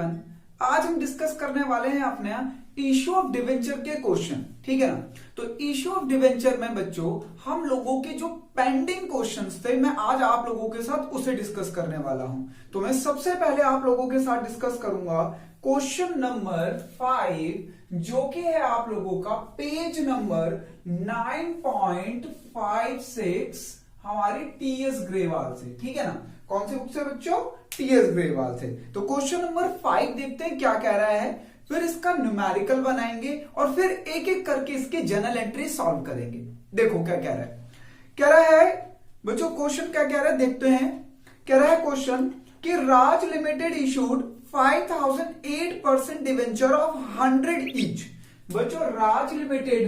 Everyone. आज हम discuss करने वाले हैं अपने इश्यू ऑफ डिवेंचर के क्वेश्चन, ठीक है ना। तो इश्यू ऑफ डिवेंचर में बच्चों हम लोगों के जो पेंडिंग क्वेश्चंस थे, मैं आज आप लोगों के साथ उसे डिस्कस करने वाला हूं। तो मैं सबसे पहले आप लोगों के साथ डिस्कस करूंगा क्वेश्चन नंबर 5, जो कि है आप लोगों का पेज नंबर 9.56 हमारी टीएस ग्रेवाल से, ठीक है ना। कौन से बुक से बच्चों? टीएस ग्रेवाल से। तो क्वेश्चन नंबर 5 देखते हैं क्या कह रहा है, फिर इसका न्यूमेरिकल बनाएंगे और फिर एक एक करके इसके जनरल एंट्री सॉल्व करेंगे। देखो क्या कह रहा है। कह रहा है बच्चों, क्वेश्चन क्या कह रहा है देखते हैं। कह रहा है क्वेश्चन कि Raj limited issued 5008% debenture of 100 each. बच्चों राज लिमिटेड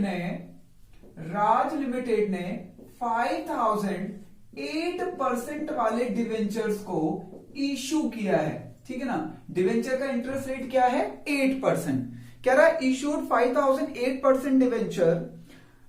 ने 5008% वाले डिवेंचर्स को इशू किया है, ठीक है ना। डिवेंचर का इंटरेस्ट रेट क्या है? 8%। कह रहा है issued 5008% debenture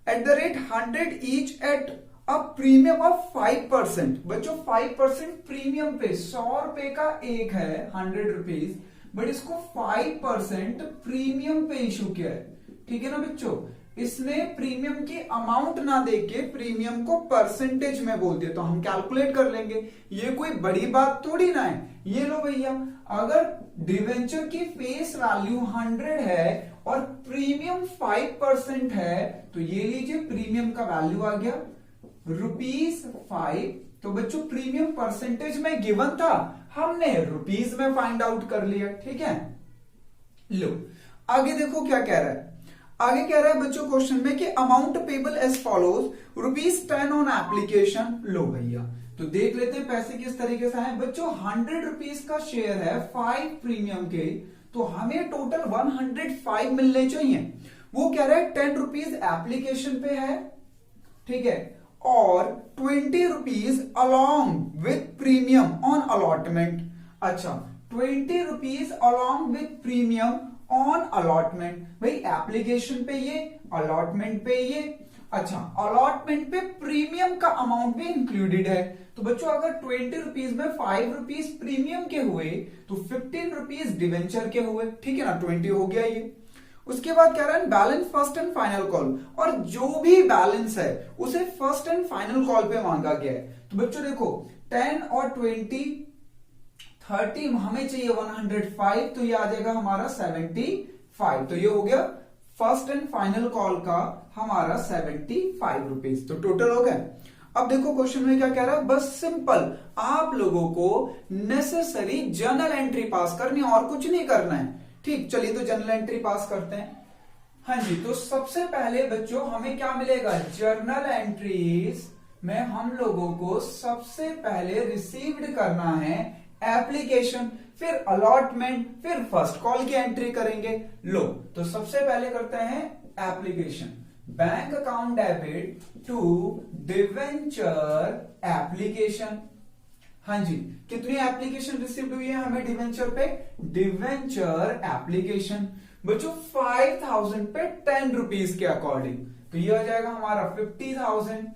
at the rate 100 each at a premium of 5%। बच्चों 5% प्रीमियम पे 100 रुपए का एक है 100 रुपीज, बट इसको 5% प्रीमियम पे इशू किया है, ठीक है ना बच्चों। इसने प्रीमियम की अमाउंट ना देके प्रीमियम को परसेंटेज में बोल दिया, तो हम कैलकुलेट कर लेंगे। ये कोई बड़ी बात थोड़ी ना है। ये लो भैया, अगर डिवेंचर की फेस वैल्यू 100 है और प्रीमियम 5% है, तो ये लीजिए प्रीमियम का वैल्यू आ गया ₹5। तो बच्चों प्रीमियम परसेंटेज में गिवन था, हमने रुपीज में फाइंड आउट कर लिया, ठीक है। लो आगे देखो क्या कह रहा है। आगे कह रहा है बच्चों क्वेश्चन में कि amount payable as follows ₹10 on application. लो भैया, तो देख लेते हैं पैसे किस तरीके से है। बच्चों 100 रुपीज का शेयर है 5 प्रीमियम के, तो हमें टोटल 105 मिलने चाहिए। वो कह रहा है 10 रुपीज एप्लीकेशन पे है, ठीक है, और 20 rupees along with premium on allotment. अच्छा 20 rupees along with premium on allotment. भाई एप्लीकेशन पे ये, अलॉटमेंट पे ये। अच्छा अलॉटमेंट पे प्रीमियम का अमाउंट भी इंक्लूडेड है। तो बच्चों अगर 20 रुपीज में 5 रुपीज प्रीमियम के हुए तो 15 रुपीज डिवेंचर के हुए, ठीक है ना। 20 हो गया ये। उसके बाद कह रहा है balance first and final call, और जो भी बैलेंस है उसे फर्स्ट एंड फाइनल कॉल पे मांगा गया है। तो बच्चों देखो 10 और 20 30 हमें चाहिए 105, तो ये आ जाएगा हमारा 75। तो ये हो गया फर्स्ट एंड फाइनल कॉल का हमारा 75 रुपीज। तो टोटल हो गया। अब देखो क्वेश्चन में क्या कह रहा है, बस सिंपल आप लोगों को नेसेसरी जर्नल एंट्री पास करनी, और कुछ नहीं करना है। ठीक, चलिए तो जर्नल एंट्री पास करते हैं। हाँ जी, तो सबसे पहले बच्चों हमें क्या मिलेगा, जर्नल एंट्रीज में हम लोगों को सबसे पहले रिसीव्ड करना है एप्लीकेशन, फिर अलॉटमेंट, फिर फर्स्ट कॉल की एंट्री करेंगे। लो तो सबसे पहले करते हैं application. Bank account debit to debenture application. हाँ जी, कितनी एप्लीकेशन रिसीव्ड हुई है हमें डिवेंचर पे? डिवेंचर एप्लीकेशन बच्चों 5000 पे 10 रुपीज के अकॉर्डिंग, तो ये आ जाएगा हमारा 50,000।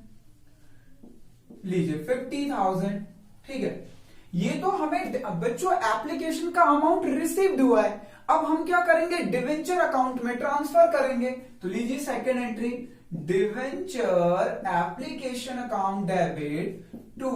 लीजिए 50,000, ठीक है। ये तो हमें बच्चों एप्लीकेशन का अमाउंट रिसीव्ड हुआ है। अब हम क्या करेंगे, डिवेंचर अकाउंट में ट्रांसफर करेंगे। तो लीजिए second entry, debenture application account debit to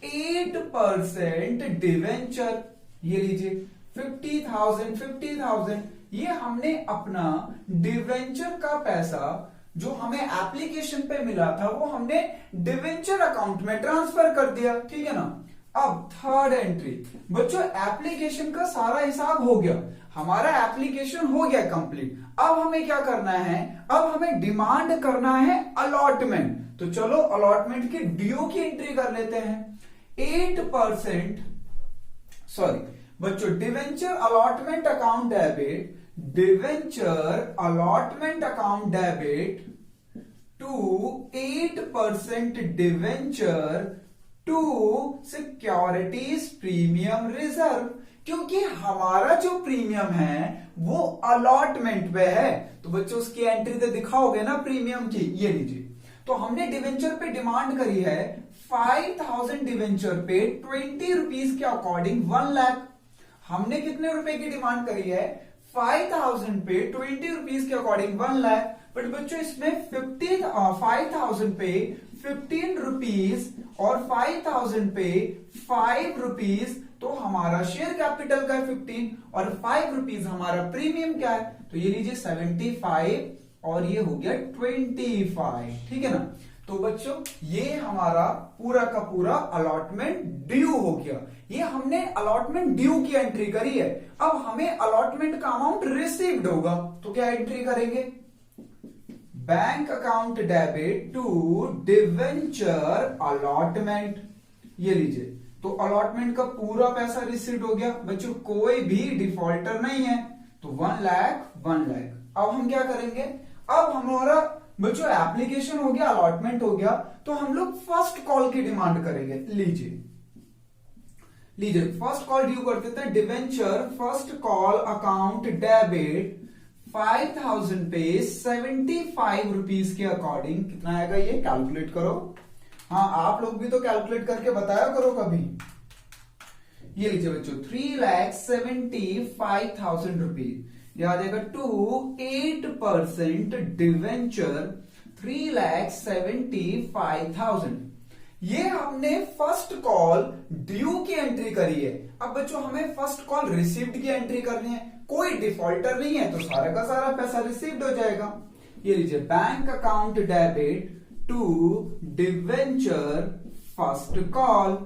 8% debenture. ये लीजिए 50,000 ये हमने अपना डिवेंचर का पैसा जो हमें एप्लीकेशन पे मिला था वो हमने डिवेंचर अकाउंट में ट्रांसफर कर दिया, ठीक है ना। अब थर्ड एंट्री बच्चों, एप्लीकेशन का सारा हिसाब हो गया, हमारा एप्लीकेशन हो गया कंप्लीट। अब हमें क्या करना है, अब हमें डिमांड करना है अलॉटमेंट। तो चलो अलॉटमेंट की ड्यू की एंट्री कर लेते हैं। 8%, सॉरी बच्चों, debenture allotment account debit, debenture allotment account debit to 8% debenture to securities premium reserve, क्योंकि हमारा जो प्रीमियम है वो अलॉटमेंट पे है। तो बच्चों उसकी एंट्री तो दिखाओगे ना प्रीमियम की। ये लीजिए, तो हमने डिवेंचर पे डिमांड करी है 5000 डिवेंचर पे 20 रुपीज के अकॉर्डिंग 1 लाख। हमने कितने रुपए की डिमांड करी है? 5,000 पे 20 रुपीज के अकॉर्डिंग 1 लाख। बट बच्चों इसमें 5,000 पे 15 रुपीज और 5,000 पे 5 रुपीज, तो हमारा शेयर कैपिटल का है 15 और 5 रुपीज हमारा प्रीमियम क्या है, तो ये लीजिए 75 और ये हो गया 25, ठीक है ना। तो बच्चों ये हमारा पूरा का पूरा अलॉटमेंट ड्यू हो गया। ये हमने अलॉटमेंट ड्यू की एंट्री करी है। अब हमें अलॉटमेंट का अमाउंट रिसीव्ड होगा, तो क्या एंट्री करेंगे? Bank account debit to debenture allotment, ये लीजिए। तो अलॉटमेंट का पूरा पैसा रिसीव्ड हो गया। बच्चों कोई भी डिफॉल्टर नहीं है, तो 1 लाख 1 लाख। अब हम क्या करेंगे? अब हमारा बच्चों एप्लीकेशन हो गया, अलॉटमेंट हो गया, तो हम लोग फर्स्ट कॉल की डिमांड करेंगे। लीजिए फर्स्ट कॉल ड्यू कर देते हैं। Debenture first call account debit 5,000 पे 75 रुपीज के अकॉर्डिंग कितना आएगा, ये कैलकुलेट करो। हाँ आप लोग भी तो कैलकुलेट करके बताया करो कभी। ये लीजिए बच्चों 3,75,000 रुपीज, याद आएगा टू 8% डिवेंचर 3,75,000। ये हमने फर्स्ट कॉल ड्यू की एंट्री करी है। अब बच्चों हमें फर्स्ट कॉल रिसीव्ड की एंट्री करनी है। कोई डिफॉल्टर नहीं है, तो सारा का सारा पैसा रिसीव्ड हो जाएगा। ये लीजिए bank account debit to debenture first call,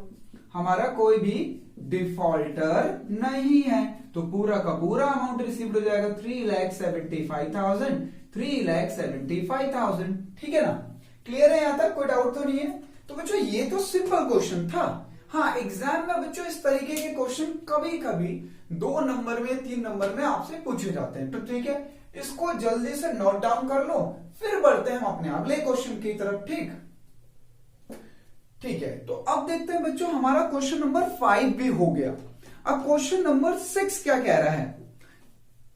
हमारा कोई भी डिफॉल्टर नहीं है, तो पूरा का पूरा अमाउंट रिसीव्ड हो जाएगा 3,75,000। ठीक है ना, क्लियर है यहां तक? कोई डाउट तो नहीं है? तो बच्चों ये तो सिंपल क्वेश्चन था। हाँ एग्जाम में बच्चों इस तरीके के क्वेश्चन कभी कभी 2 नंबर में 3 नंबर में आपसे पूछे जाते हैं, तो ठीक है इसको जल्दी से नोट डाउन कर लो, फिर बढ़ते हैं हम अपने अगले क्वेश्चन की तरफ। ठीक है, तो अब देखते हैं बच्चों हमारा क्वेश्चन नंबर 5 भी हो गया। अब क्वेश्चन नंबर 6 क्या कह रहा है,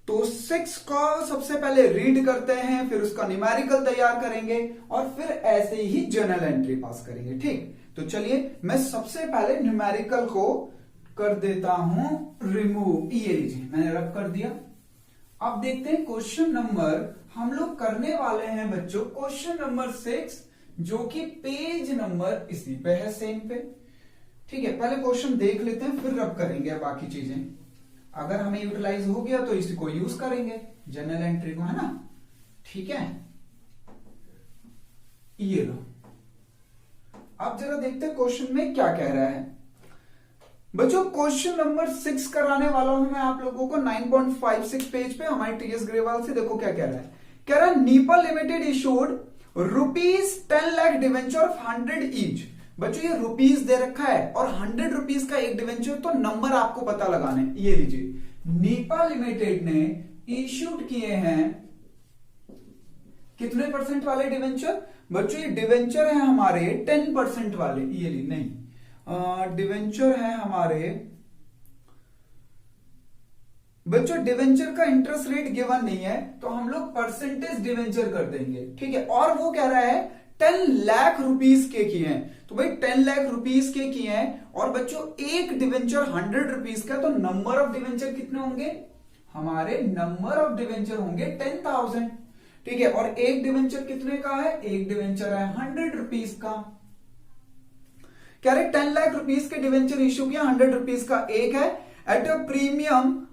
तो 6 का सबसे पहले रीड करते हैं, फिर उसका न्यूमेरिकल तैयार करेंगे और फिर ऐसे ही जर्नल एंट्री पास करेंगे। ठीक, तो चलिए मैं सबसे पहले न्यूमेरिकल को कर देता हूं रिमूव। ये लीजिए मैंने रब कर दिया। अब देखते हैं क्वेश्चन नंबर हम लोग करने वाले हैं बच्चों क्वेश्चन नंबर 6, जो कि पेज नंबर इसी पे है, सेम पे। ठीक है, पहले क्वेश्चन देख लेते हैं फिर रब करेंगे बाकी चीजें। अगर हमें यूटिलाइज हो गया तो इसी को यूज करेंगे, जनरल एंट्री को, है ना। ठीक है, ये लो। अब जरा देखते हैं क्वेश्चन में क्या कह रहा है। बच्चों क्वेश्चन नंबर 6 कराने वाला हूं मैं आप लोगों को 9.56 पेज पे हमारे टीएस ग्रेवाल से। देखो क्या कह रहा है, कह रहा है Nipah limited issued ₹10 lakh debenture of 100 each. बच्चों ये रुपीज दे रखा है और 100 रुपीज का एक डिवेंचर, तो नंबर आपको पता लगाने। ये लीजिए नीपा लिमिटेड ने इश्यूड किए हैं कितने परसेंट वाले डिवेंचर? बच्चों ये डिवेंचर है हमारे 10% वाले। ये ली नहीं, डिवेंचर है हमारे बच्चों, डिवेंचर का इंटरेस्ट रेट गिवन नहीं है, तो हम लोग परसेंटेज डिवेंचर कर देंगे। ठीक है, और वो कह रहा है 10 लाख रुपीज के किए हैं, तो भाई 10 लाख रुपीज के किए हैं। और बच्चों एक डिवेंचर 100 रुपीज का, तो नंबर ऑफ डिवेंचर कितने होंगे? हमारे नंबर ऑफ डिवेंचर होंगे 10,000। ठीक है, और एक डिवेंचर कितने का है? एक डिवेंचर है 100 रुपीज का। कह रहे 10 लाख रुपीज के डिवेंचर इश्यू किया, 100 रुपीज का एक है, एट अ प्रीमियम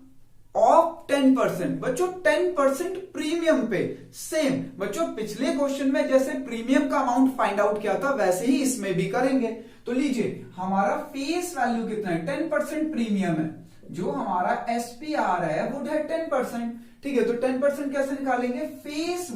ऑफ 10%। बच्चों 10% प्रीमियम पे। सेम बच्चों पिछले क्वेश्चन में जैसे प्रीमियम का अमाउंट फाइंड आउट किया था, वैसे ही इसमें भी करेंगे। तो लीजिए हमारा फेस वैल्यू कितना है? 10% प्रीमियम है, जो हमारा एसपीआर है वो है 10%। ठीक है, तो 10% कैसे निकालेंगे? फेस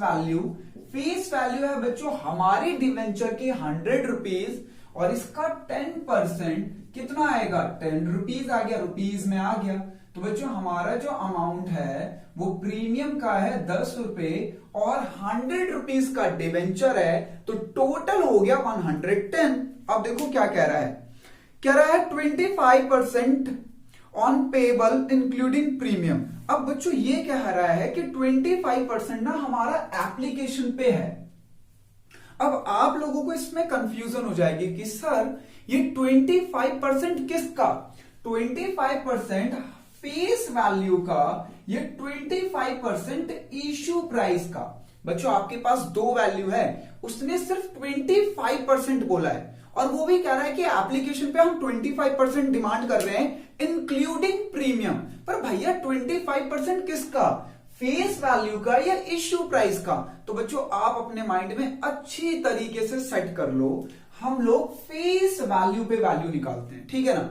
वैल्यू है बच्चों हमारी डिवेंचर की 100 रुपीज, और इसका 10% कितना आएगा? 10 रुपीज आ गया, रुपीज में आ गया। तो बच्चों हमारा जो अमाउंट है वो प्रीमियम का है 10 रुपए और 100 रुपीज का डिवेंचर है, तो टोटल हो गया 110। अब देखो क्या कह रहा है, कह रहा है 25% ऑन पेबल इंक्लूडिंग प्रीमियम। अब बच्चों ये कह रहा है कि 25% ना हमारा एप्लीकेशन पे है। अब आप लोगों को इसमें कंफ्यूजन हो जाएगी कि सर ये 25% किसका? 25% फेस वैल्यू का, ये 25% इश्यू प्राइस का। बच्चों आपके पास दो वैल्यू है, उसने सिर्फ 25% बोला है, और वो भी कह रहा है कि एप्लीकेशन पे हम 25% डिमांड कर रहे हैं इंक्लूडिंग प्रीमियम। पर भैया 25% किसका, फेस वैल्यू का या इश्यू प्राइस का? तो बच्चों आप अपने माइंड में अच्छी तरीके से सेट कर लो, हम लोग फेस वैल्यू पे वैल्यू निकालते हैं, ठीक है ना,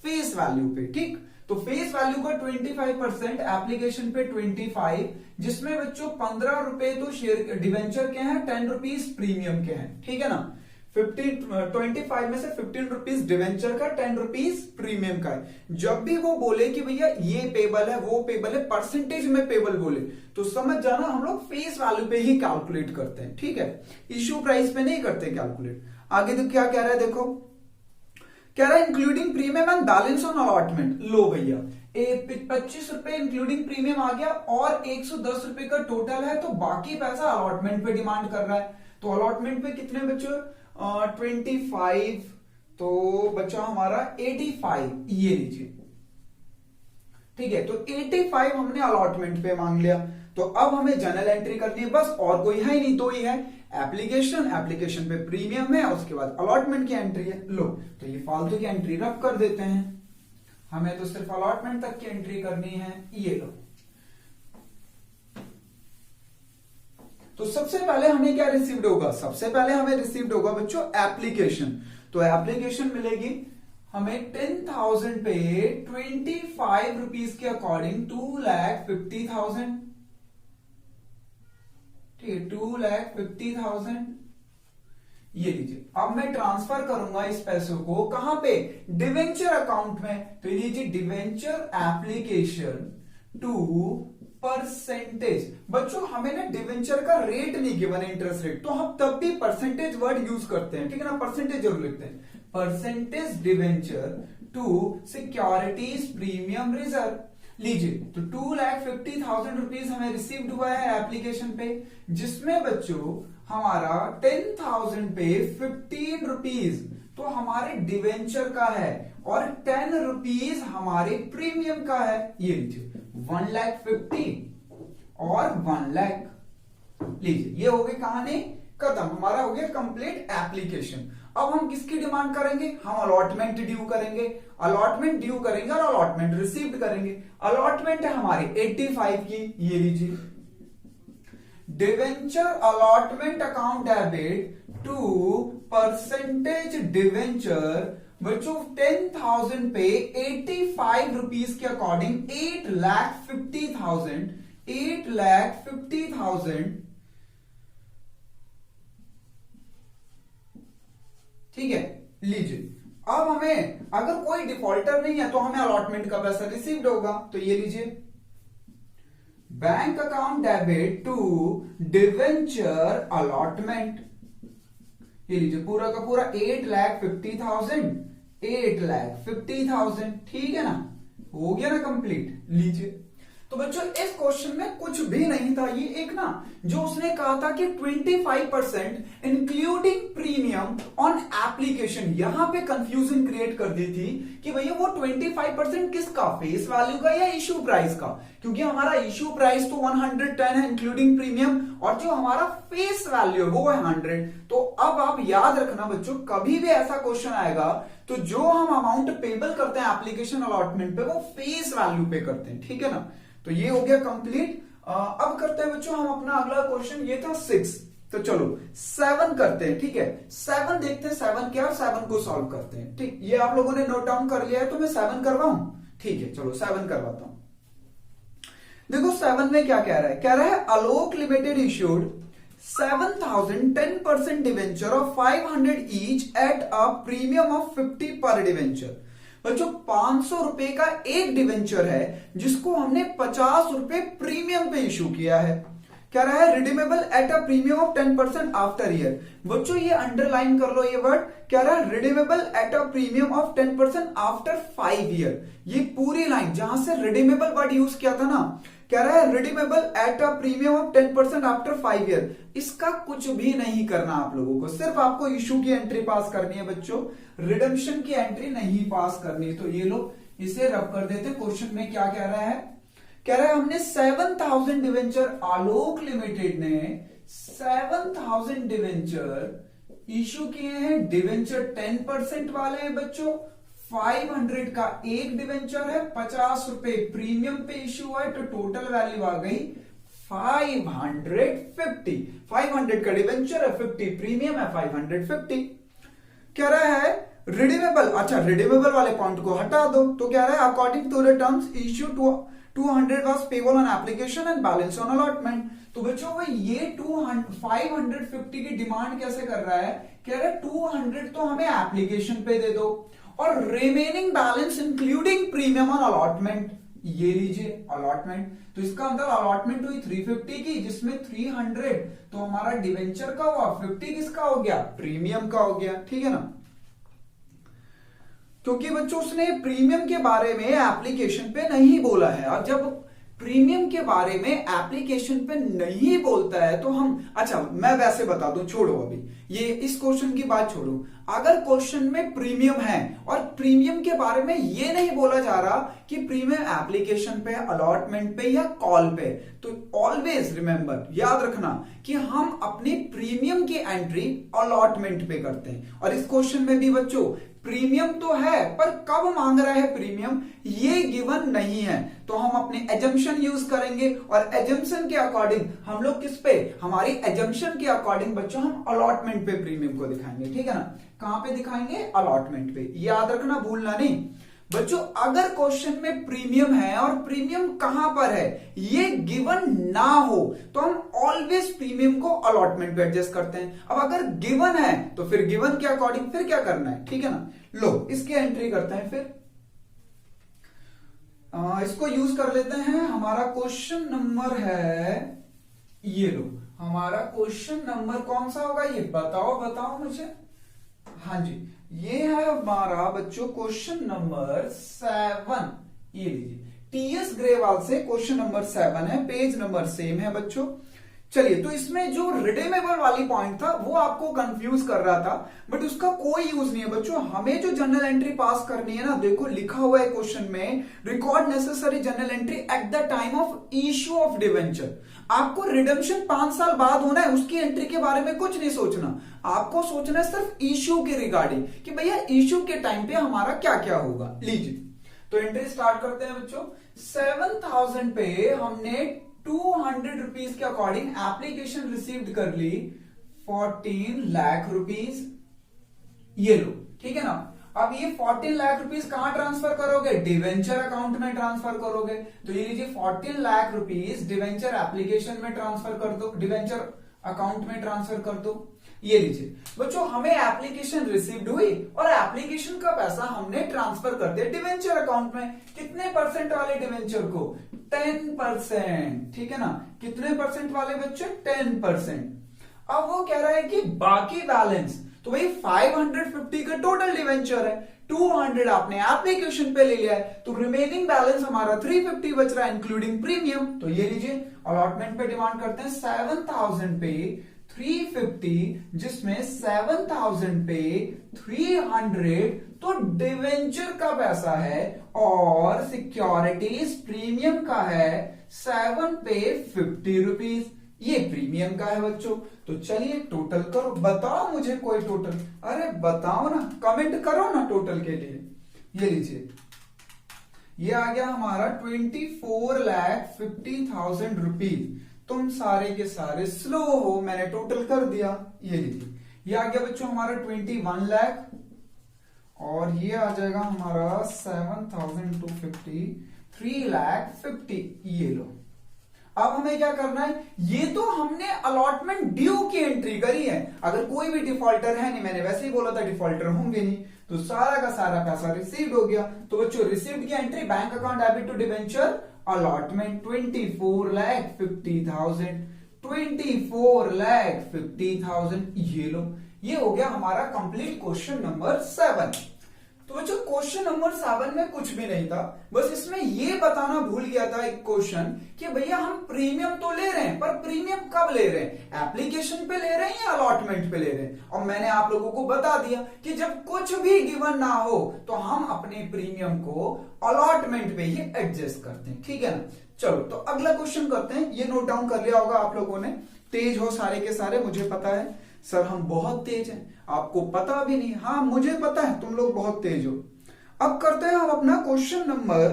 फेस वैल्यू पे। ठीक, तो फेस वैल्यू का 25%, एप्लीकेशन पे 25, जिसमें बच्चों 15 रुपए तो शेयर डिवेंचर के हैं, 10 रुपीज प्रीमियम के हैं, ठीक है ना। 25 में से 15 रुपीज डिवेंचर का, 10 रुपीज प्रीमियम का है। जब भी वो बोले कि भैया ये पेबल है, वो पेबल है, परसेंटेज में पेबल बोले, तो समझ जाना हम लोग फेस वैल्यू पे ही कैलकुलेट करते हैं, ठीक है, इश्यू प्राइस पे नहीं करते कैलकुलेट। आगे तो क्या कह रहा है, देखो कह रहा है including premium and balance on allotment. लो भैया 25 रुपए इंक्लूडिंग प्रीमियम आ गया, और 110 रुपए का टोटल है, तो बाकी पैसा अलॉटमेंट पे डिमांड कर रहा है। तो अलॉटमेंट पे कितने बच्चों, 25, तो बचा हमारा 85, ये लीजिए, ठीक है। तो 85 हमने अलॉटमेंट पे मांग लिया, तो अब हमें जर्नल एंट्री करनी है, बस और कोई है ही नहीं, तो ही है एप्लीकेशन पे प्रीमियम है, उसके बाद अलॉटमेंट की एंट्री है। लो तो ये फालतू की एंट्री रफ कर देते हैं, हमें तो सिर्फ अलॉटमेंट तक की एंट्री करनी है। ये लो, तो सबसे पहले हमें क्या रिसीव्ड होगा, सबसे पहले हमें रिसीव्ड होगा बच्चों एप्लीकेशन। तो एप्लीकेशन मिलेगी हमें 10,000 पे 25 रुपीज के अकॉर्डिंग 2,50,000, ठीक है, 2,50,000। ये लीजिए, अब मैं ट्रांसफर करूंगा इस पैसों को कहां पे, डिवेंचर अकाउंट में। तो लीजिए डिवेंचर एप्लीकेशन टू परसेंटेज। बच्चों हमें ना डिवेंचर का रेट नहीं गिवन है, इंटरेस्ट रेट, तो हम तब भी परसेंटेज वर्ड यूज करते हैं, ठीक है ना, परसेंटेज जरूर लिखते हैं। Percentage debenture to securities premium reserve. लीजिए, तो 2,50,000 रुपीज हमें रिसीव्ड हुआ है एप्लीकेशन पे, जिसमें बच्चों हमारा 10,000 पे 15 रुपीज तो हमारे डिवेंचर का है, और 10 रुपीज हमारे प्रीमियम का है। ये लीजिए 1,50,000 और 1,00,000। लीजिए ये हो गई कहानी खत्म, हमारा हो गया कंप्लीट एप्लीकेशन। अब हम किसकी डिमांड करेंगे, हम अलॉटमेंट ड्यू करेंगे, अलॉटमेंट ड्यू करेंगे और अलॉटमेंट रिसीव्ड करेंगे। अलॉटमेंट है हमारी 85 की, ये लीजिए debenture allotment account debit to percentage debenture. बच्चों 10,000 पे 85 रुपीज के अकॉर्डिंग 8,50,000, 8,50,000, ठीक है। लीजिए अब हमें अगर कोई डिफॉल्टर नहीं है तो हमें अलॉटमेंट का पैसा रिसीव्ड होगा। तो ये लीजिए bank account debit to debenture allotment, ये लीजिए पूरा का पूरा 8,50,000, 8,50,000, ठीक है ना, हो गया ना कंप्लीट। लीजिए, तो बच्चों इस क्वेश्चन में कुछ भी नहीं था, ये एक ना जो उसने कहा था कि 25% इंक्लूडिंग प्रीमियम ऑन एप्लीकेशन, यहां पे कंफ्यूजन क्रिएट कर दी थी कि भैया वो 25% किसका, फेस वैल्यू का या इश्यू प्राइस का, क्योंकि हमारा इश्यू प्राइस तो 110 है इंक्लूडिंग प्रीमियम, और जो हमारा फेस वैल्यू है वो है 100। तो अब आप याद रखना बच्चों, कभी भी ऐसा क्वेश्चन आएगा तो जो हम अमाउंट पेबल करते हैं एप्लीकेशन अलॉटमेंट पे वो फेस वैल्यू पे करते हैं, ठीक है ना। तो ये हो गया कंप्लीट। अब करते हैं बच्चों हम अपना अगला क्वेश्चन, ये था 6, तो चलो 7 करते हैं, ठीक है। 7 देखते हैं 7 क्या, 7 को सॉल्व करते हैं, ठीक। ये आप लोगों ने नोट डाउन कर लिया है, तो मैं 7 करवाऊं, ठीक है, चलो 7 करवाता हूं। देखो 7 में क्या कह रहा है, कह रहा है Alok limited issued 7,000 10% debenture of 500 each at a premium of 50 पर डिवेंचर। बच्चों 500 रुपए का एक डिवेंचर है जिसको हमने 50 रुपए प्रीमियम पे इशू किया है। क्या रहा है, redeemable eight a premium of 10% after year. बच्चों ये अंडरलाइन कर लो ये वर्ड, क्या रहा है, redeemable eight a premium of 10% after 5 year. ये पूरी लाइन जहां से रिडीमेबल वर्ड यूज किया था ना, क्या रहा है, redeemable eight a premium of 10% after 5 year. इसका कुछ भी नहीं करना आप लोगों को, सिर्फ आपको इशू की एंट्री पास करनी है बच्चों, रिडम्पशन की एंट्री नहीं पास करनी। तो ये लो इसे रब कर देते। क्वेश्चन में क्या कह रहा है, कह रहा है हमने 7000 डिवेंचर, आलोक लिमिटेड ने 7000 डिवेंचर इशू किए हैं। डिवेंचर 10% वाले हैं बच्चों। 500 का एक डिवेंचर है, 50 रुपए प्रीमियम पे इशू हुआ है, तो टोटल वैल्यू आ गई 550। 500 का डिवेंचर है, 50 प्रीमियम है, 550। कह रहा है रिडीमेबल, अच्छा रिडीमेबल वाले पॉइंट को हटा दो, तो कह रहा है according to the terms issue 200 was payable on application and balance on allotment. तो बच्चों वो ये 550 की डिमांड कैसे कर रहा है, कह रहा है 200 तो हमें एप्लीकेशन पे दे दो और remaining balance including premium on allotment, ये लीजिए अलॉटमेंट। तो इसका अंदर अलॉटमेंट हुई 350 की, जिसमें 300 तो हमारा डिवेंचर का हुआ, 50 किसका हो गया, प्रीमियम का हो गया, ठीक है ना। क्योंकि बच्चों उसने प्रीमियम के बारे में एप्लीकेशन पे नहीं बोला है, और जब प्रीमियम के बारे में एप्लीकेशन पे नहीं बोलता है तो हम, अच्छा मैं वैसे बता दूं, छोड़ो अभी ये इस क्वेश्चन की बात छोड़ो। अगर क्वेश्चन में प्रीमियम है और प्रीमियम के बारे में ये नहीं बोला जा रहा कि प्रीमियम एप्लीकेशन पे, अलॉटमेंट पे या कॉल पे, तो ऑलवेज रिमेंबर, याद रखना कि हम अपनी प्रीमियम की एंट्री अलॉटमेंट पे करते हैं। और इस क्वेश्चन में भी बच्चों प्रीमियम तो है, पर कब मांग रहा है प्रीमियम ये गिवन नहीं है, तो हम अपने एजम्पशन यूज करेंगे और एजम्पशन के अकॉर्डिंग हम लोग किस पे, हमारी एजम्पशन के अकॉर्डिंग बच्चों हम अलॉटमेंट पे प्रीमियम को दिखाएंगे, ठीक है ना। कहां पे दिखाएंगे, अलॉटमेंट पे, याद रखना, भूलना नहीं बच्चों। अगर क्वेश्चन में प्रीमियम है और प्रीमियम कहां पर है ये गिवन ना हो तो हम ऑलवेज प्रीमियम को अलॉटमेंट पे एडजस्ट करते हैं। अब अगर गिवन है तो फिर गिवन के अकॉर्डिंग फिर क्या करना है, ठीक है ना। लो इसकी एंट्री करते हैं, फिर इसको यूज कर लेते हैं। हमारा क्वेश्चन नंबर है, ये लो हमारा क्वेश्चन नंबर कौन सा होगा, ये बताओ मुझे। हाँ जी, ये है हमारा बच्चों क्वेश्चन नंबर 7, ये लीजिए टीएस ग्रेवाल से क्वेश्चन नंबर 7 है, पेज नंबर सेम है बच्चों। चलिए, तो इसमें जो रिडीमेबल वाली पॉइंट था वो आपको कंफ्यूज कर रहा था, बट उसका कोई यूज नहीं है बच्चों। हमें जो जनरल एंट्री पास करनी है ना, देखो लिखा हुआ है क्वेश्चन में, record necessary general entry at the time of issue of debenture. आपको रिडम्पशन 5 साल बाद होना है, उसकी एंट्री के बारे में कुछ नहीं सोचना, आपको सोचना है सिर्फ इश्यू के रिगार्डिंग कि भैया इश्यू के टाइम पे हमारा क्या क्या होगा। लीजिए तो एंट्री स्टार्ट करते हैं बच्चों। 7000 पे हमने 200 रुपीज के अकॉर्डिंग एप्लीकेशन रिसीव्ड कर ली 14 लाख रुपीज, ये लो, ठीक है ना। अब ये 14 लाख रुपीज कहां ट्रांसफर करोगे, डिवेंचर अकाउंट में ट्रांसफर करोगे। तो ये लीजिए 14 लाख रुपीज डिवेंचर एप्लीकेशन में ट्रांसफर कर दो, डिवेंचर अकाउंट में ट्रांसफर कर दो। ये लीजिए बच्चों, हमें एप्लीकेशन रिसीव्ड हुई और एप्लीकेशन का पैसा हमने ट्रांसफर कर दिया डिवेंचर अकाउंट में। कितने परसेंट वाले डिवेंचर को, 10%, ठीक है ना। कितने परसेंट वाले बच्चे, 10%। अब वो कह रहा है कि बाकी बैलेंस, तो भाई 550 का टोटल डिवेंचर है, 200 आपने एप्लीकेशन पे ले लिया है, तो रिमेनिंग बैलेंस हमारा 350 बच रहा है इंक्लूडिंग प्रीमियम। तो ये लीजिए अलॉटमेंट पे डिमांड करते हैं 7000 पे 350, जिसमें 7000 पे 300 तो डिवेंचर का पैसा है और सिक्योरिटीज प्रीमियम का है 7 पे 50 रुपीज, ये प्रीमियम का है बच्चों। तो चलिए टोटल करो, बताओ मुझे कोई टोटल, अरे बताओ ना, कमेंट करो ना टोटल के लिए। ये लीजिए, ये आ गया हमारा 24,50,000 रुपीज। तुम सारे के सारे स्लो हो, मैंने टोटल कर दिया। ये लीजिए, ये आ गया बच्चों हमारा 21 लाख, और ये आ जाएगा हमारा 7,250, 3,50,000। ये लो, अब हमें क्या करना है, ये तो हमने अलॉटमेंट ड्यू की एंट्री करी है। अगर कोई भी डिफॉल्टर है नहीं, मैंने वैसे ही बोला था डिफॉल्टर होंगे नहीं, तो सारा का सारा पैसा रिसीव्ड हो गया। तो बच्चों रिसीव्ड की entry, bank account debit to debenture allotment 24,50,000, 24,50,000। ये लो, ये हो गया हमारा कंप्लीट क्वेश्चन नंबर 7। तो बच्चों क्वेश्चन नंबर 7 में कुछ भी नहीं था, बस इसमें ये बताना भूल गया था एक क्वेश्चन कि भैया हम प्रीमियम तो ले रहे हैं, पर प्रीमियम कब ले रहे हैं, एप्लीकेशन पे ले रहे हैं या अलॉटमेंट पे ले रहे हैं। और मैंने आप लोगों को बता दिया कि जब कुछ भी गिवन ना हो तो हम अपने प्रीमियम को अलॉटमेंट पे ही एडजस्ट करते हैं, ठीक है ना। चलो तो अगला क्वेश्चन करते हैं। ये नोट डाउन कर लिया होगा आप लोगों ने। तेज हो सारे के सारे, मुझे पता है सर हम बहुत तेज हैं, आपको पता भी नहीं। हाँ मुझे पता है तुम लोग बहुत तेज हो। अब करते हैं हम अपना क्वेश्चन नंबर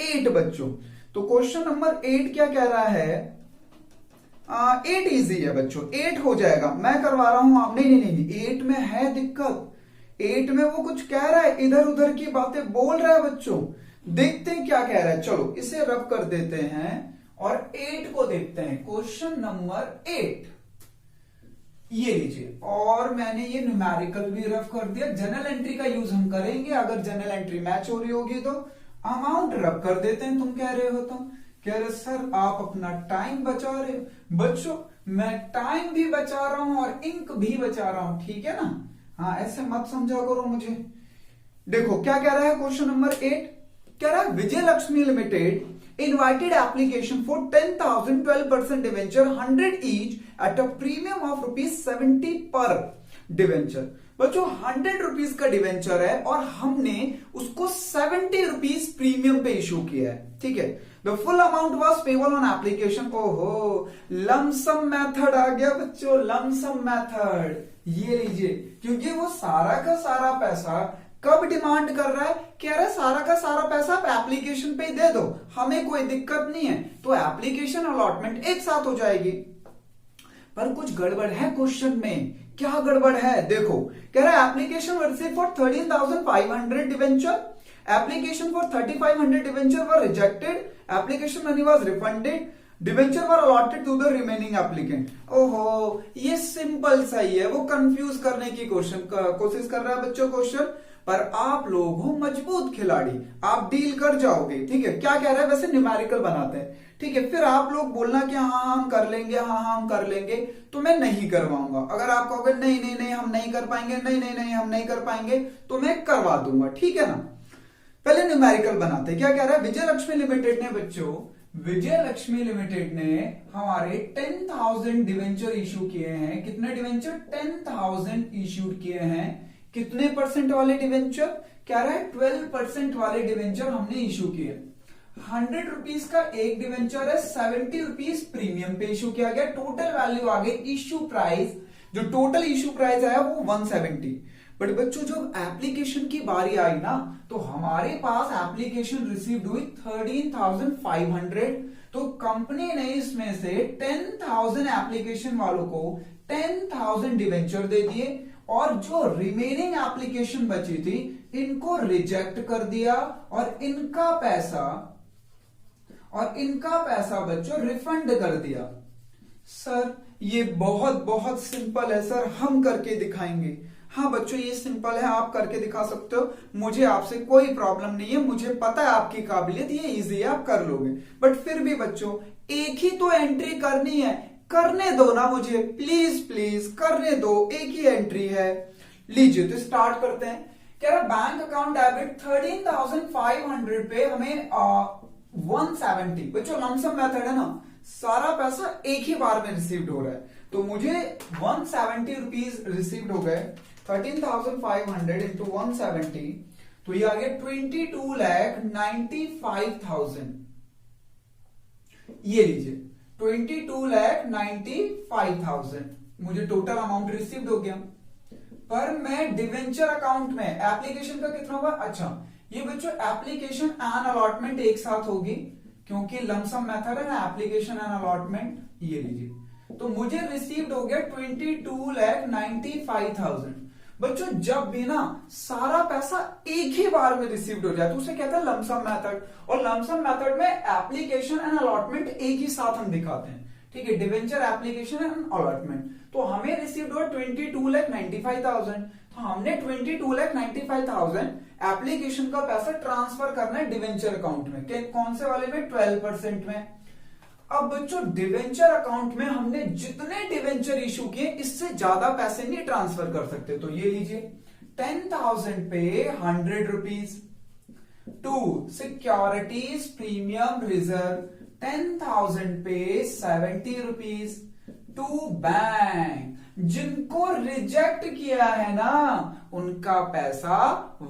8 बच्चों। तो क्वेश्चन नंबर 8 क्या कह रहा है, 8 इजी है बच्चों, 8 हो जाएगा। मैं करवा रहा हूं, आप नहीं 8 में है दिक्कत। 8 में वो कुछ कह रहा है, इधर उधर की बातें बोल रहा है बच्चों। देखते हैं क्या कह रहा है। चलो इसे रब कर देते हैं और 8 को देखते हैं। क्वेश्चन नंबर 8 ये लीजिए, और मैंने ये न्यूमेरिकल भी रफ कर दिया। जनरल एंट्री का यूज हम करेंगे, अगर जनरल एंट्री मैच हो रही होगी तो अमाउंट रफ कर देते हैं। तुम कह रहे हो तो कह रहे सर आप अपना टाइम बचा रहे हो। बच्चों मैं टाइम भी बचा रहा हूं और इंक भी बचा रहा हूं, ठीक है ना। हाँ ऐसे मत समझा करो मुझे। देखो क्या कह रहा है क्वेश्चन नंबर 8, कह रहा है Vijay Lakshmi limited invited application for 10,000 12% debenture 100 each at a premium of ₹70 per debenture। बच्चों 100 रुपीज का डिवेंचर है और हमने उसको 70 रुपीज प्रीमियम पे इशू किया है, ठीक है। The full amount was payable on application. ओहो लमसम मेथड आ गया बच्चों, लमसम मेथड। ये लीजिए, क्योंकि वो सारा का सारा पैसा कब डिमांड कर रहा है, कह रहा है सारा का सारा पैसा आप एप्लीकेशन पे दे दो, हमें कोई दिक्कत नहीं है। तो एप्लीकेशन अलॉटमेंट एक साथ हो जाएगी। पर कुछ गड़बड़ है क्वेश्चन में। क्या गड़बड़ है देखो, कह रहा है application receive for 13,500 debenture, application for 3,500 debenture were rejected, application money was refunded, debenture were allotted to the remaining applicant. ओहो ये सिंपल सा ही है, वो कंफ्यूज करने की कोशिश कर रहा है बच्चों क्वेश्चन। पर आप लोग हो मजबूत खिलाड़ी, आप डील कर जाओगे, ठीक है। क्या कह रहा है, वैसे न्यूमेरिकल बनाते हैं, ठीक है। फिर आप लोग बोलना कि हाँ हम कर लेंगे, हाँ हम कर लेंगे, तो मैं नहीं करवाऊंगा। अगर आप कहोगे नहीं हम नहीं कर पाएंगे, नहीं हम नहीं कर पाएंगे, तो मैं करवा दूंगा, ठीक है ना। पहले न्यूमेरिकल बनाते हैं। क्या कह रहा है, विजय लक्ष्मी लिमिटेड ने बच्चों, विजय लक्ष्मी लिमिटेड ने हमारे 10,000 डिवेंचर इशू किए हैं। कितने डिवेंचर, 10,000 इशू किए हैं। कितने परसेंट वाले डिवेंचर, कह रहा है 12% वाले डिवेंचर हमने इशू किए। 100 रुपीज का एक डिवेंचर है, 70 रुपीज प्रीमियम पे इशू किया गया। टोटल वैल्यू आ गई इशू प्राइस, जो टोटल इशू प्राइस आया वो 170। बट बच्चों जब एप्लीकेशन की बारी आई ना, तो हमारे पास एप्लीकेशन रिसीव्ड हुई 13,500। तो कंपनी ने इसमें से 10,000 एप्लीकेशन वालों को 10,000 डिवेंचर दे दिए और जो रिमेनिंग एप्लीकेशन बची थी इनको रिजेक्ट कर दिया और इनका पैसा बच्चों रिफंड कर दिया। सर ये बहुत बहुत सिंपल है सर, हम करके दिखाएंगे। हाँ बच्चों ये सिंपल है, आप करके दिखा सकते हो, मुझे आपसे कोई प्रॉब्लम नहीं है, मुझे पता है आपकी काबिलियत, ये इजी है, आप कर लोगे। बट फिर भी बच्चों एक ही तो एंट्री करनी है, करने दो ना मुझे, प्लीज करने दो, एक ही एंट्री है। लीजिए तो स्टार्ट करते हैं। कह रहा बैंक अकाउंट डेबिट 13,500 पे हमें 170। बच्चों लमसम मेथड है ना, सारा पैसा एक ही बार में रिसीव्ड हो रहा है। तो मुझे 170 रुपीज रिसीव्ड हो गए। 13,500 इंटू 170, तो ये आ गया 22,95,000। ये लीजिए 22,95,000 मुझे टोटल अमाउंट रिसीव्ड हो गया। पर मैं डिवेंचर अकाउंट में एप्लीकेशन का कितना हुआ, अच्छा ये बच्चों एप्लीकेशन एंड अलॉटमेंट एक साथ होगी, क्योंकि लमसम मेथड है ना एप्लीकेशन एंड अलॉटमेंट। ये लीजिए तो मुझे रिसीव्ड हो गया 22,95,000। बच्चों जब भी ना सारा पैसा एक ही बार में रिसीव्ड हो जाए तो उसे कहते हैं लमसम मेथड। और लमसम मेथड में एप्लीकेशन एंड अलॉटमेंट एक ही साथ हम दिखाते हैं, ठीक है। Debenture, application and allotment. तो हमें रिसीव्ड हुआ 22,95,000। तो हमने 22,95,000 एप्लीकेशन का पैसा ट्रांसफर करना है डिवेंचर अकाउंट में। कौन से वाले में, 12% में। अब बच्चों डिवेंचर अकाउंट में हमने जितने डिवेंचर इशू किए इससे ज्यादा पैसे नहीं ट्रांसफर कर सकते। तो ये लीजिए 10,000 पे 100 रुपीज। 2 सिक्योरिटीज प्रीमियम रिजर्व 10,000 पे 70 रुपीज। 2 बैंक जिनको रिजेक्ट किया है ना उनका पैसा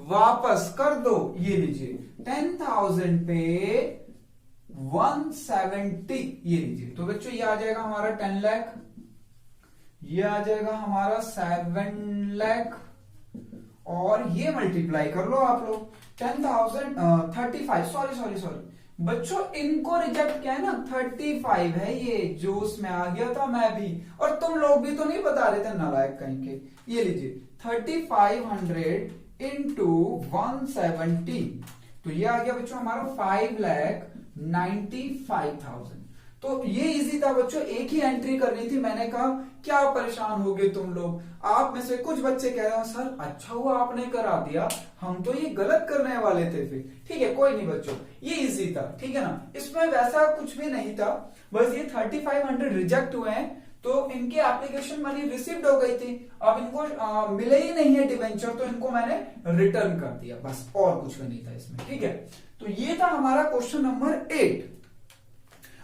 वापस कर दो। ये लीजिए 10,000 पे 170, ये लीजिए। तो बच्चों ये आ जाएगा हमारा 10 लाख, ये आ जाएगा हमारा 7 लाख, और ये मल्टीप्लाई कर लो आप लोग 10,035। सॉरी बच्चों इनको रिजेक्ट किया है ना, 35 है ये, जोश में आ गया था मैं भी, और तुम लोग भी तो नहीं बता रहे थे नालायक कहीं के। ये लीजिए 3500 इंटू 170, तो ये आ गया बच्चों हमारा 5,95,000। तो ये इजी था बच्चों, एक ही एंट्री करनी थी। मैंने कहा क्या परेशान हो गए तुम लोग। आप में से कुछ बच्चे कह रहे हो सर अच्छा हुआ आपने करा दिया, हम तो ये गलत करने वाले थे फिर। ठीक है कोई नहीं बच्चों, ये इजी था, ठीक है ना, इसमें वैसा कुछ भी नहीं था। बस ये 3500 रिजेक्ट हुए हैं, तो इनकी एप्लीकेशन मनी रिसीव्ड हो गई थी, अब इनको मिले ही नहीं है डिवेंचर, तो इनको मैंने रिटर्न कर दिया, बस और कुछ भी नहीं था इसमें। ठीक है, तो ये था हमारा क्वेश्चन नंबर 8।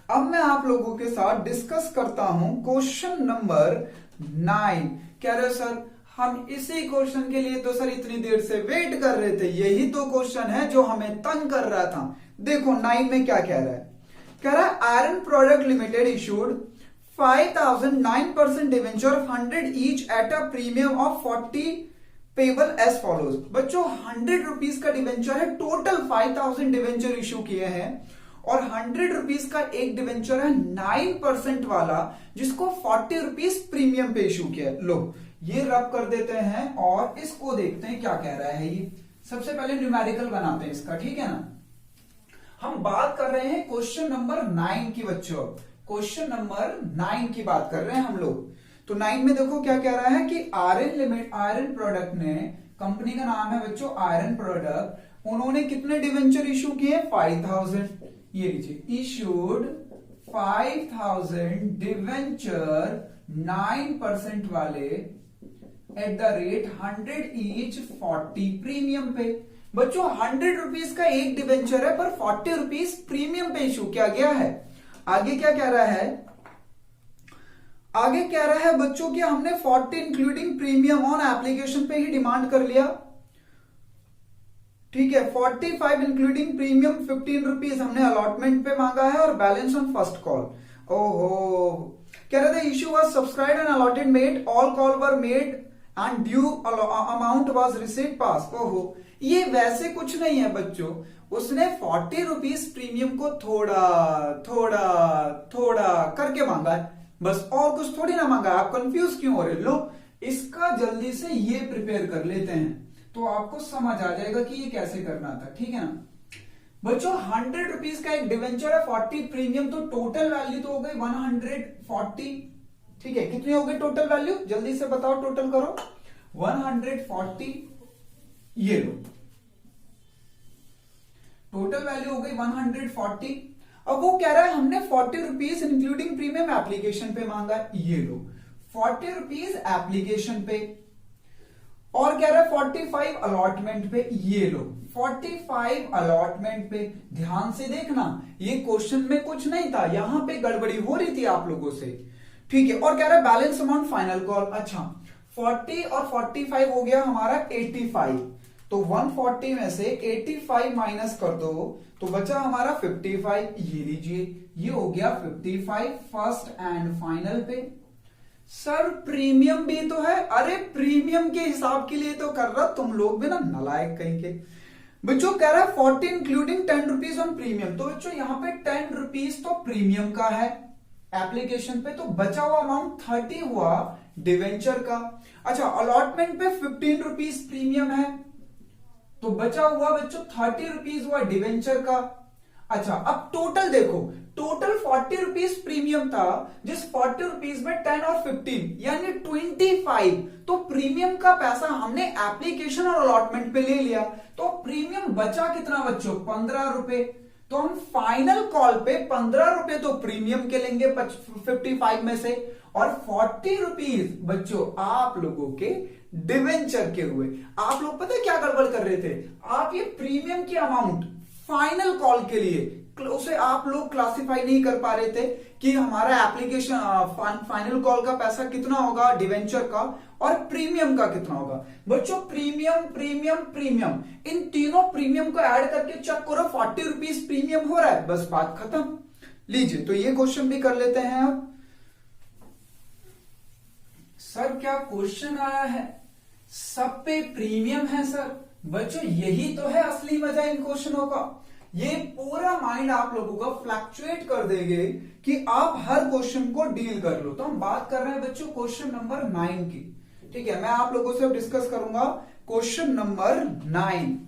अब मैं आप लोगों के साथ डिस्कस करता हूं क्वेश्चन नंबर 9। कह रहे सर हम इसी क्वेश्चन के लिए तो सर इतनी देर से वेट कर रहे थे, यही तो क्वेश्चन है जो हमें तंग कर रहा था। देखो 9 में क्या कह रहा है, कह रहा है iron product limited issued 5,009% debenture of 100 each at a premium of 40 payable as follows. बच्चों 100 रुपीज का डिवेंचर है, टोटल 5,000 डिवेंचर इशू किए हैं, और 100 रुपीज का एक डिवेंचर है 9% वाला, जिसको 40 रुपीज प्रीमियम पे इशू किया है। लो ये रब कर देते हैं और इसको देखते हैं क्या कह रहा है ये। सबसे पहले न्यूमेरिकल बनाते हैं इसका, ठीक है ना। हम बात कर रहे हैं क्वेश्चन नंबर 9 की बच्चों, क्वेश्चन नंबर 9 की बात कर रहे हैं हम लोग। तो 9 में देखो क्या कह रहा है कि आयरन प्रोडक्ट ने, कंपनी का नाम है बच्चों आयरन प्रोडक्ट, उन्होंने कितने डिवेंचर इशू किए 5,000। ये लीजिए इशूड 5,000 डिवेंचर 9% वाले at the rate 100 each 40 premium पे। बच्चों 100 रुपीज का एक डिवेंचर है, पर 40 रुपीज प्रीमियम पे इशू किया गया है। आगे क्या कह रहा है, आगे कह रहा है बच्चों कि हमने 40 इंक्लूडिंग प्रीमियम ऑन एप्लीकेशन पे ही डिमांड कर लिया, ठीक है। 45 इंक्लूडिंग प्रीमियम 15 रुपीज हमने अलॉटमेंट पे मांगा है, और बैलेंस ऑन फर्स्ट कॉल। ओहो, कह रहे थे issue was subscribed and allotted made, all call were made and due amount was received pass. ओहो, ये वैसे कुछ नहीं है बच्चों, उसने 40 रुपीज प्रीमियम को थोड़ा थोड़ा थोड़ा करके मांगा है, बस, और कुछ थोड़ी ना मांगा। आप कंफ्यूज क्यों हो रहे? लो इसका जल्दी से ये प्रिपेयर कर लेते हैं, तो आपको समझ आ जाएगा कि ये कैसे करना था, ठीक है ना बच्चों। 100 रुपीज का एक डिवेंचर है, 40 प्रीमियम, तो टोटल वैल्यू तो हो गई 140, ठीक है। कितनी हो गई टोटल वैल्यू, जल्दी से बताओ, टोटल करो 140, ये लो टोटल वैल्यू हो गई 140। अब वो कह रहा है हमने 40 रुपीज इंक्लूडिंग प्रीमियम एप्लीकेशन पे मांगा, ये लो 40 रुपीज एप्लीकेशन पे, और कह रहा है 45 अलॉटमेंट पे, ये लो 45 अलॉटमेंट पे। ध्यान से देखना, ये क्वेश्चन में कुछ नहीं था, यहां पे गड़बड़ी हो रही थी आप लोगों से, ठीक है। और कह रहा है बैलेंस अमाउंट फाइनल कॉल। अच्छा 40 और 45 हो गया हमारा 85, तो 140 में से 85 माइनस कर दो तो बचा हमारा 55। ये लीजिए ये हो गया 55 फर्स्ट एंड फाइनल पे। सर प्रीमियम भी तो है, अरे प्रीमियम के हिसाब के लिए तो कर रहा, तुम लोग भी ना नालायक कहीं के। बच्चों कह रहा है 40 इंक्लूडिंग 10 रुपीज ऑन प्रीमियम, तो बच्चों यहाँ पे 10 रुपीज तो प्रीमियम का है एप्लीकेशन पे, तो बचा हुआ अमाउंट 30 हुआ डिवेंचर का। अच्छा अलॉटमेंट पे 15 रुपीज प्रीमियम है, तो बचा हुआ बच्चों 30 रुपीज हुआ डिवेंचर का। अच्छा अब टोटल देखो, टोटल 40 रुपीज प्रीमियम था, जिस 40 रुपीज में 10 और 15 यानी 25, तो प्रीमियम का पैसा हमने एप्लीकेशन और अलॉटमेंट पे ले लिया, तो प्रीमियम बचा कितना बच्चों 15 रुपए। तो हम फाइनल कॉल पे 15 रुपए तो प्रीमियम के लेंगे 55 में से, और 40 रुपीज बच्चों आप लोगों के डिवेंचर के हुए। आप लोग पता है क्या गड़बड़ कर रहे थे, आप ये प्रीमियम की अमाउंट फाइनल कॉल के लिए उसे आप लोग क्लासिफाई नहीं कर पा रहे थे कि हमारा एप्लीकेशन फाइनल कॉल का पैसा कितना होगा डिवेंचर का और प्रीमियम का कितना होगा। बच्चों प्रीमियम प्रीमियम प्रीमियम, इन तीनों प्रीमियम को ऐड करके चेक करो 40 रुपीज प्रीमियम हो रहा है, बस बात खत्म। लीजिए तो ये क्वेश्चन भी कर लेते हैं अब। सर क्या क्वेश्चन आया है, सब पे प्रीमियम है सर। बच्चों यही तो है असली मजा इन क्वेश्चनों का, ये पूरा माइंड आप लोगों का फ्लक्चुएट कर देंगे कि आप हर क्वेश्चन को डील कर लो। तो हम बात कर रहे हैं बच्चों क्वेश्चन नंबर 9 की, ठीक है। मैं आप लोगों से डिस्कस करूंगा क्वेश्चन नंबर 9,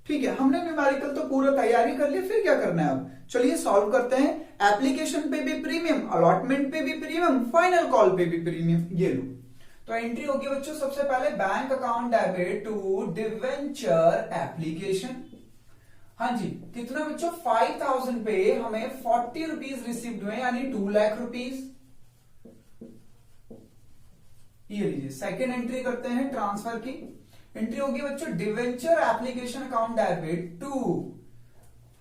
ठीक है। हमने न्यूमेरिकल तो पूरा तैयारी कर ली, फिर क्या करना है अब, चलिए सॉल्व करते हैं। एप्लीकेशन पे भी प्रीमियम, अलॉटमेंट पे भी प्रीमियम, फाइनल कॉल पे भी प्रीमियम, ये लो। तो एंट्री होगी बच्चों सबसे पहले bank account debit to debenture application. हाँ जी, कितना बच्चों 5000 पे हमें 40 रुपीज रिसीव्ड हुए, यानी 2 लाख रुपीज। ये लीजिए सेकेंड एंट्री करते हैं ट्रांसफर की। एंट्री होगी बच्चों debenture application account debit to,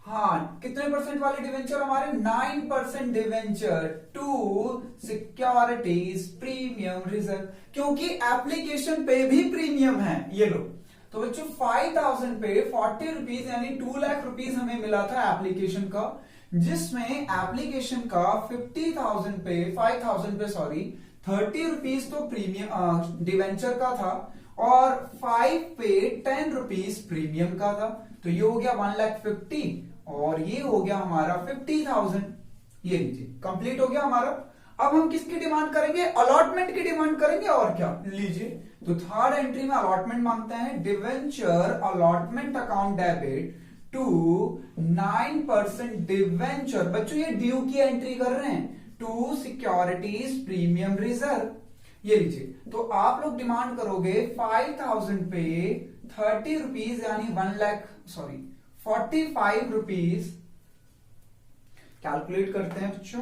हाँ कितने परसेंट वाले डिवेंचर हमारे 9% debenture to securities premium reserve, क्योंकि एप्लीकेशन पे भी प्रीमियम है, ये लो। तो बच्चों 5000 पे 40 रुपीज यानी 2 लाख रुपीज हमें मिला था एप्लीकेशन का, जिसमें एप्लीकेशन का 50,000 पे 5000 पे सॉरी 30 रुपीज तो प्रीमियम डिवेंचर का था और 5 पे 10 रुपीज प्रीमियम का था। तो ये हो गया 1,50,000 और ये हो गया हमारा 50,000। ये लीजिए कंप्लीट हो गया हमारा। अब हम किसकी डिमांड करेंगे, अलॉटमेंट की डिमांड करेंगे और क्या। लीजिए तो थर्ड एंट्री में अलॉटमेंट मांगते हैं, debenture allotment account debit to 9% debenture. बच्चों ये ड्यू की एंट्री कर रहे हैं टू सिक्योरिटीज प्रीमियम रिजर्व। ये लीजिए तो आप लोग डिमांड करोगे 5000 पे 30 रुपीज यानी 45 रुपीज। कैलकुलेट करते हैं बच्चों,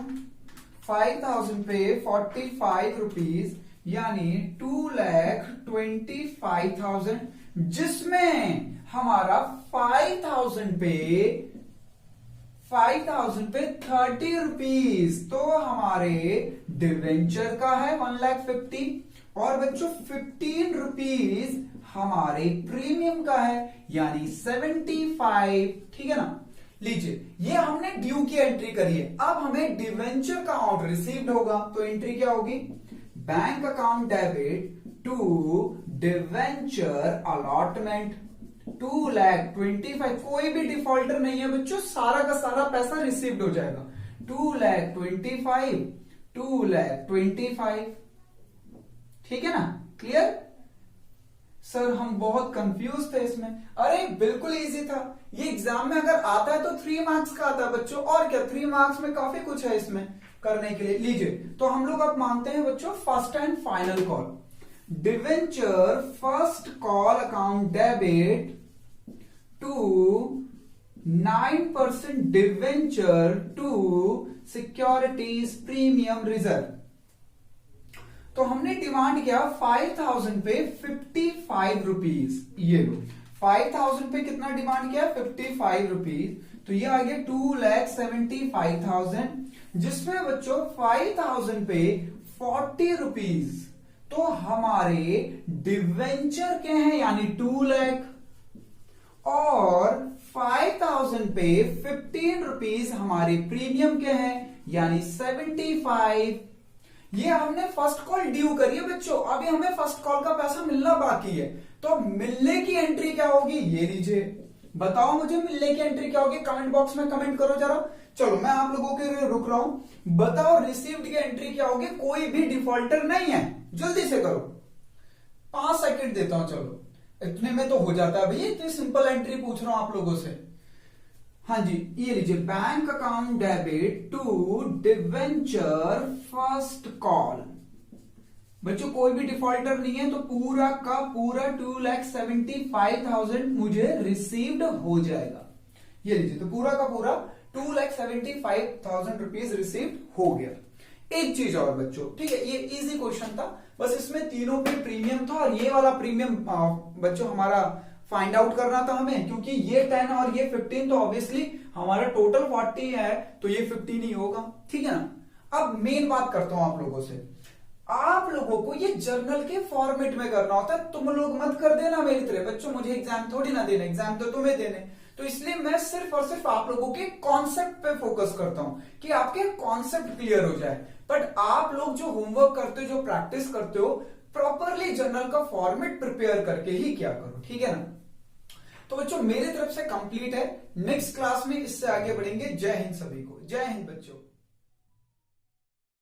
5000 पे 45 रुपीज यानी 2,25,000, जिसमें हमारा 5000 पे 30 रुपीज तो हमारे डिवेंचर का है 1,50,000 और बच्चों 15 रुपीज हमारे प्रीमियम का है यानी 75, ठीक है ना। लीजिए ये हमने ड्यू की एंट्री करी है, अब हमें डिवेंचर का अमाउंट रिसीव्ड होगा। तो एंट्री क्या होगी, bank account debit to debenture allotment 2,25,000। कोई भी डिफॉल्टर नहीं है बच्चों, सारा का सारा पैसा रिसीव्ड हो जाएगा। 2,25,000 ठीक है ना, क्लियर। सर हम बहुत कंफ्यूज थे इसमें, अरे बिल्कुल इजी था, ये एग्जाम में अगर आता है तो 3 मार्क्स का आता है बच्चों, और क्या 3 मार्क्स में काफी कुछ है इसमें करने के लिए। लीजिए तो हम लोग अब मांगते हैं बच्चों first and final call, debenture first call account debit to 9% debenture to securities premium reserve. तो हमने डिमांड किया 5000 पे 55 रुपीज, ये लो 5000 पे कितना डिमांड किया 55 रुपीज, तो ये आ गया 2,75,000, जिसमें बच्चों 5000 पे 40 रुपीज तो हमारे डिवेंचर के हैं यानी 2 लाख, और 5000 पे 15 रुपीज हमारे प्रीमियम के हैं यानी 75। ये हमने फर्स्ट कॉल ड्यू करी है बच्चों, अभी हमें फर्स्ट कॉल का पैसा मिलना बाकी है। तो मिलने की एंट्री क्या होगी, ये लीजिए, बताओ मुझे मिलने की एंट्री क्या होगी, कमेंट बॉक्स में कमेंट करो जरा। चलो मैं आप लोगों के लिए रुक रहा हूं, बताओ रिसीव्ड की एंट्री क्या होगी। कोई भी डिफॉल्टर नहीं है, जल्दी से करो, 5 सेकंड देता हूं। चलो इतने में तो हो जाता है भैया, इतनी सिंपल एंट्री पूछ रहा हूं आप लोगों से। हाँ जी ये लीजिए, bank account debit to debenture first call. बच्चों कोई भी डिफॉल्टर नहीं है तो पूरा का पूरा 2,75,000 मुझे रिसीव्ड हो जाएगा। ये लीजिए तो पूरा का पूरा 2,75,000 रुपीज रिसीव्ड हो गया। एक चीज और बच्चों, ठीक है ये इजी क्वेश्चन था, बस इसमें तीनों पे प्रीमियम था और ये वाला प्रीमियम बच्चों हमारा फाइंड आउट करना था हमें, क्योंकि ये 10 और ये 15 तो ऑब्वियसली हमारा टोटल 40 है तो ये 15 ही होगा, ठीक है ना। अब मेन बात करता हूं आप लोगों से, आप लोगों को ये जर्नल के फॉर्मेट में करना होता है, तुम लोग मत कर देना मेरी तरह बच्चों, मुझे एग्जाम थोड़ी ना देना, एग्जाम तो तुम्हें देने। तो इसलिए मैं सिर्फ और सिर्फ आप लोगों के कॉन्सेप्ट पे फोकस करता हूं कि आपके कॉन्सेप्ट क्लियर हो जाए। बट आप लोग जो होमवर्क करते हो, जो प्रैक्टिस करते हो, प्रॉपरली जर्नल का फॉर्मेट प्रिपेयर करके ही क्या करो, ठीक है ना। तो बच्चों मेरी तरफ से कंप्लीट है, नेक्स्ट क्लास में इससे आगे बढ़ेंगे। जय हिंद सभी को, जय हिंद बच्चों।